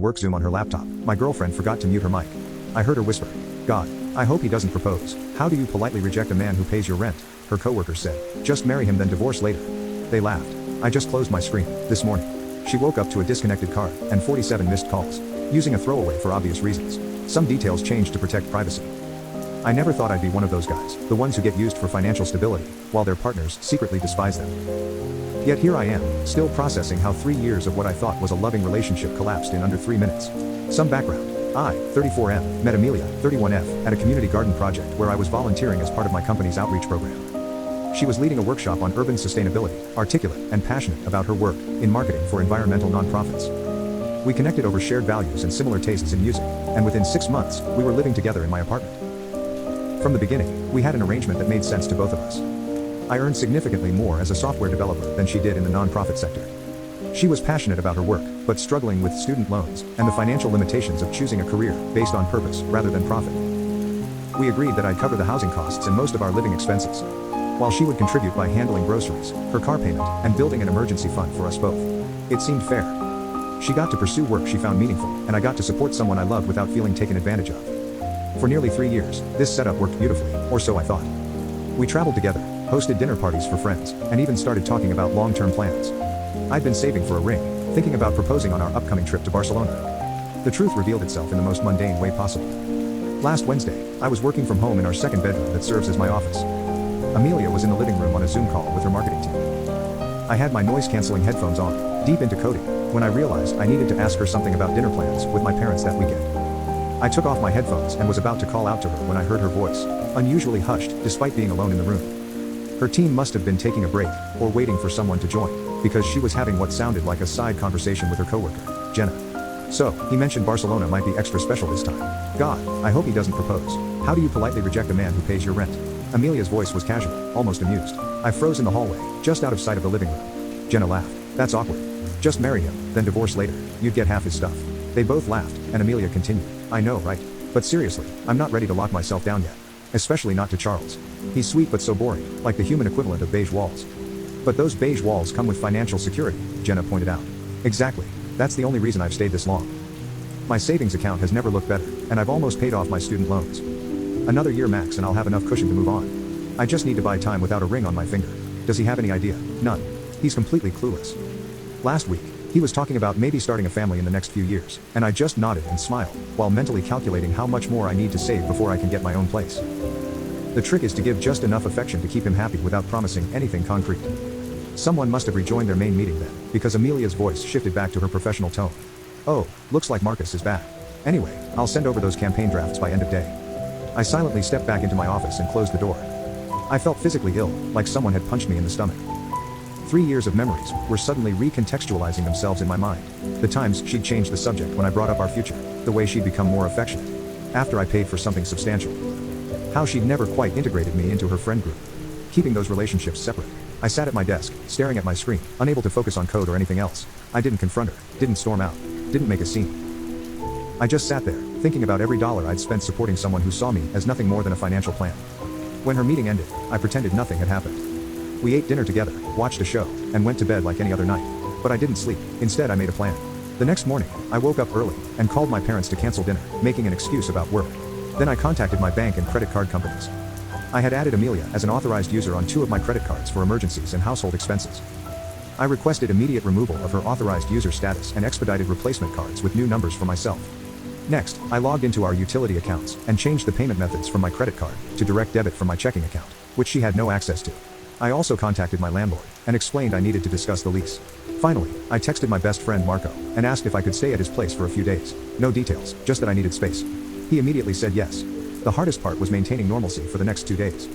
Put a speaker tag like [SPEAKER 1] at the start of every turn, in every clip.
[SPEAKER 1] work Zoom on her laptop, my girlfriend forgot to mute her mic. I heard her whisper, "God, I hope he doesn't propose. How do you politely reject a man who pays your rent?" Her coworker said, "Just marry him then divorce later." They laughed. I just closed my screen, this morning. She woke up to a disconnected card, and 47 missed calls. Using a throwaway for obvious reasons. Some details changed to protect privacy. I never thought I'd be one of those guys, the ones who get used for financial stability, while their partners secretly despise them. Yet here I am, still processing how 3 years of what I thought was a loving relationship collapsed in under 3 minutes. Some background. I, 34M, met Amelia, 31F, at a community garden project where I was volunteering as part of my company's outreach program. She was leading a workshop on urban sustainability, articulate and passionate about her work in marketing for environmental nonprofits. We connected over shared values and similar tastes in music, and within 6 months, we were living together in my apartment. From the beginning, we had an arrangement that made sense to both of us. I earned significantly more as a software developer than she did in the nonprofit sector. She was passionate about her work, but struggling with student loans and the financial limitations of choosing a career based on purpose rather than profit. We agreed that I'd cover the housing costs and most of our living expenses, while she would contribute by handling groceries, her car payment, and building an emergency fund for us both. It seemed fair. She got to pursue work she found meaningful, and I got to support someone I loved without feeling taken advantage of. For nearly 3 years, this setup worked beautifully, or so I thought. We traveled together, hosted dinner parties for friends, and even started talking about long-term plans. I'd been saving for a ring, thinking about proposing on our upcoming trip to Barcelona. The truth revealed itself in the most mundane way possible. Last Wednesday, I was working from home in our second bedroom that serves as my office. Amelia was in the living room on a Zoom call with her marketing team. I had my noise-canceling headphones on, deep into coding, when I realized I needed to ask her something about dinner plans with my parents that weekend. I took off my headphones and was about to call out to her when I heard her voice, unusually hushed despite being alone in the room. Her team must have been taking a break, or waiting for someone to join, because she was having what sounded like a side conversation with her coworker, Jenna. "So, he mentioned Barcelona might be extra special this time. God, I hope he doesn't propose. How do you politely reject a man who pays your rent?" Amelia's voice was casual, almost amused. I froze in the hallway, just out of sight of the living room. Jenna laughed. "That's awkward. Just marry him, then divorce later. You'd get half his stuff." They both laughed, and Amelia continued. "I know, right? But seriously, I'm not ready to lock myself down yet. Especially not to Charles. He's sweet but so boring, like the human equivalent of beige walls." "But those beige walls come with financial security," Jenna pointed out. "Exactly. That's the only reason I've stayed this long. My savings account has never looked better, and I've almost paid off my student loans. Another year max and I'll have enough cushion to move on. I just need to buy time without a ring on my finger." Does he have any idea? None. He's completely clueless. Last week, he was talking about maybe starting a family in the next few years, and I just nodded and smiled, while mentally calculating how much more I need to save before I can get my own place. The trick is to give just enough affection to keep him happy without promising anything concrete. Someone must have rejoined their main meeting then, because Amelia's voice shifted back to her professional tone. "Oh, looks like Marcus is back. Anyway, I'll send over those campaign drafts by end of day." I silently stepped back into my office and closed the door. I felt physically ill, like someone had punched me in the stomach. 3 years of memories were suddenly recontextualizing themselves in my mind. The times she'd changed the subject when I brought up our future, the way she'd become more affectionate after I paid for something substantial. How she'd never quite integrated me into her friend group, keeping those relationships separate. I sat at my desk, staring at my screen, unable to focus on code or anything else. I didn't confront her, didn't storm out, didn't make a scene. I just sat there, thinking about every dollar I'd spent supporting someone who saw me as nothing more than a financial plan. When her meeting ended, I pretended nothing had happened. We ate dinner together, watched a show, and went to bed like any other night. But I didn't sleep. Instead, I made a plan. The next morning, I woke up early and called my parents to cancel dinner, making an excuse about work. Then I contacted my bank and credit card companies. I had added Amelia as an authorized user on 2 of my credit cards for emergencies and household expenses. I requested immediate removal of her authorized user status and expedited replacement cards with new numbers for myself. Next, I logged into our utility accounts and changed the payment methods from my credit card to direct debit from my checking account, which she had no access to. I also contacted my landlord and explained I needed to discuss the lease. Finally, I texted my best friend Marco and asked if I could stay at his place for a few days. No details, just that I needed space. He immediately said yes. The hardest part was maintaining normalcy for the next 2 days.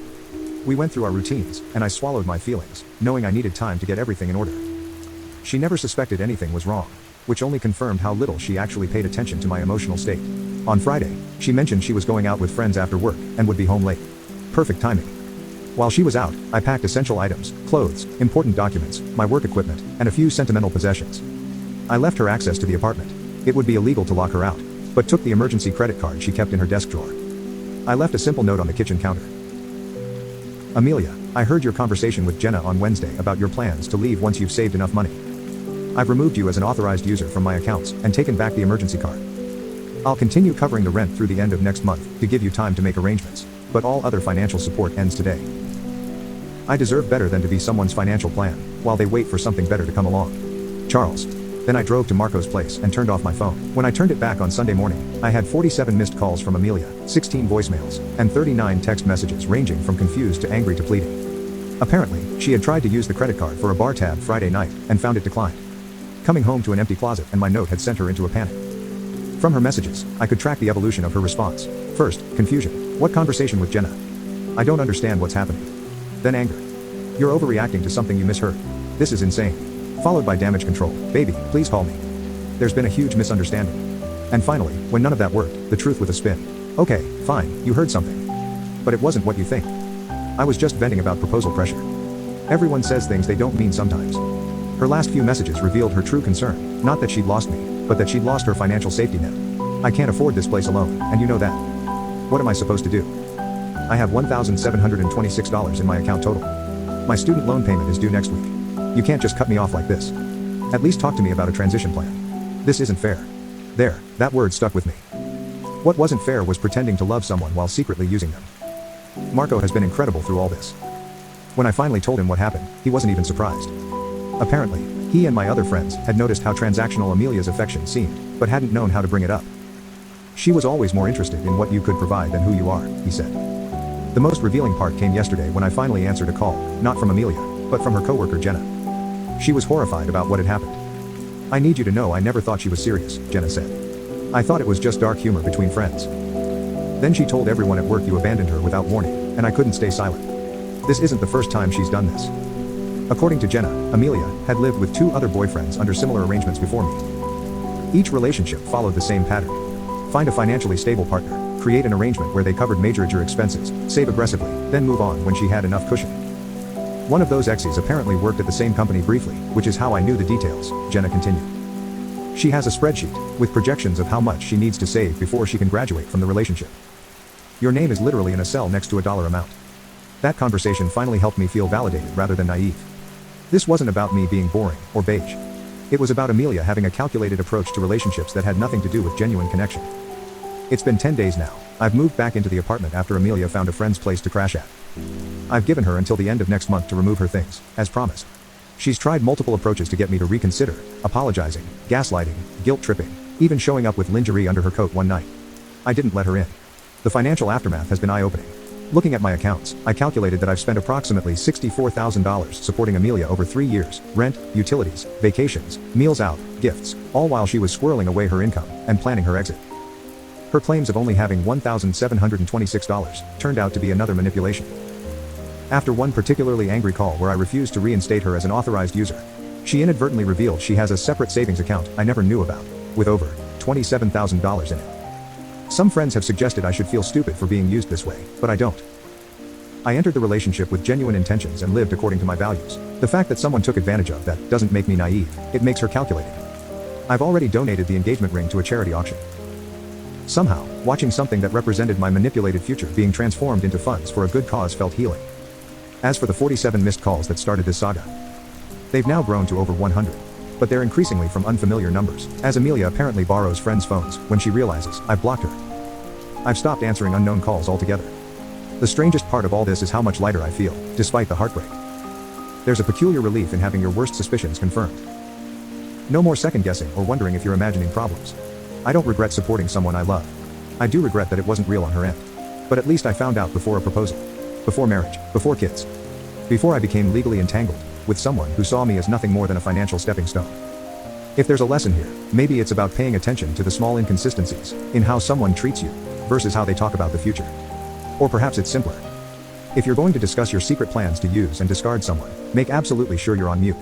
[SPEAKER 1] We went through our routines, and I swallowed my feelings, knowing I needed time to get everything in order. She never suspected anything was wrong, which only confirmed how little she actually paid attention to my emotional state. On Friday, she mentioned she was going out with friends after work and would be home late. Perfect timing. While she was out, I packed essential items, clothes, important documents, my work equipment, and a few sentimental possessions. I left her access to the apartment. It would be illegal to lock her out, but took the emergency credit card she kept in her desk drawer. I left a simple note on the kitchen counter. "Amelia, I heard your conversation with Jenna on Wednesday about your plans to leave once you've saved enough money. I've removed you as an authorized user from my accounts and taken back the emergency card. I'll continue covering the rent through the end of next month to give you time to make arrangements, but all other financial support ends today. I deserve better than to be someone's financial plan, while they wait for something better to come along. Charles. Then I drove to Marco's place and turned off my phone. When I turned it back on Sunday morning, I had 47 missed calls from Amelia, 16 voicemails, and 39 text messages ranging from confused to angry to pleading. Apparently, she had tried to use the credit card for a bar tab Friday night and found it declined. Coming home to an empty closet and my note had sent her into a panic. From her messages, I could track the evolution of her response. First, confusion. What conversation with Jenna? I don't understand what's happening. Then anger. You're overreacting to something you misheard. This is insane. Followed by damage control. Baby, please call me. There's been a huge misunderstanding. And finally, when none of that worked, the truth with a spin. Okay, fine, you heard something. But it wasn't what you think. I was just venting about proposal pressure. Everyone says things they don't mean sometimes. Her last few messages revealed her true concern, not that she'd lost me, but that she'd lost her financial safety net. I can't afford this place alone, and you know that. What am I supposed to do? I have $1,726 in my account total. My student loan payment is due next week. You can't just cut me off like this. At least talk to me about a transition plan. This isn't fair. There, that word stuck with me. What wasn't fair was pretending to love someone while secretly using them. Marco has been incredible through all this. When I finally told him what happened, he wasn't even surprised. Apparently, he and my other friends had noticed how transactional Amelia's affection seemed, but hadn't known how to bring it up. She was always more interested in what you could provide than who you are, he said. The most revealing part came yesterday when I finally answered a call, not from Amelia, but from her coworker Jenna. She was horrified about what had happened. I need you to know I never thought she was serious, Jenna said. I thought it was just dark humor between friends. Then she told everyone at work you abandoned her without warning, and I couldn't stay silent. This isn't the first time she's done this. According to Jenna, Amelia had lived with 2 other boyfriends under similar arrangements before me. Each relationship followed the same pattern. Find a financially stable partner, create an arrangement where they covered major expenses, save aggressively, then move on when she had enough cushion. One of those exes apparently worked at the same company briefly, which is how I knew the details, Jenna continued. She has a spreadsheet, with projections of how much she needs to save before she can graduate from the relationship. Your name is literally in a cell next to a dollar amount. That conversation finally helped me feel validated rather than naive. This wasn't about me being boring, or beige. It was about Amelia having a calculated approach to relationships that had nothing to do with genuine connection. It's been 10 days now. I've moved back into the apartment after Amelia found a friend's place to crash at. I've given her until the end of next month to remove her things, as promised. She's tried multiple approaches to get me to reconsider, apologizing, gaslighting, guilt-tripping, even showing up with lingerie under her coat one night. I didn't let her in. The financial aftermath has been eye-opening. Looking at my accounts, I calculated that I've spent approximately $64,000 supporting Amelia over 3 years, rent, utilities, vacations, meals out, gifts, all while she was squirreling away her income and planning her exit. Her claims of only having $1,726 turned out to be another manipulation. After one particularly angry call where I refused to reinstate her as an authorized user, she inadvertently revealed she has a separate savings account I never knew about, with over $27,000 in it. Some friends have suggested I should feel stupid for being used this way, but I don't. I entered the relationship with genuine intentions and lived according to my values. The fact that someone took advantage of that doesn't make me naive, it makes her calculated. I've already donated the engagement ring to a charity auction. Somehow, watching something that represented my manipulated future being transformed into funds for a good cause felt healing. As for the 47 missed calls that started this saga, they've now grown to over 100. But they're increasingly from unfamiliar numbers, as Amelia apparently borrows friends' phones when she realizes I've blocked her. I've stopped answering unknown calls altogether. The strangest part of all this is how much lighter I feel, despite the heartbreak. There's a peculiar relief in having your worst suspicions confirmed. No more second-guessing or wondering if you're imagining problems. I don't regret supporting someone I love. I do regret that it wasn't real on her end. But at least I found out before a proposal. Before marriage, before kids. Before I became legally entangled with someone who saw me as nothing more than a financial stepping stone. If there's a lesson here, maybe it's about paying attention to the small inconsistencies in how someone treats you versus how they talk about the future. Or perhaps it's simpler. If you're going to discuss your secret plans to use and discard someone, make absolutely sure you're on mute.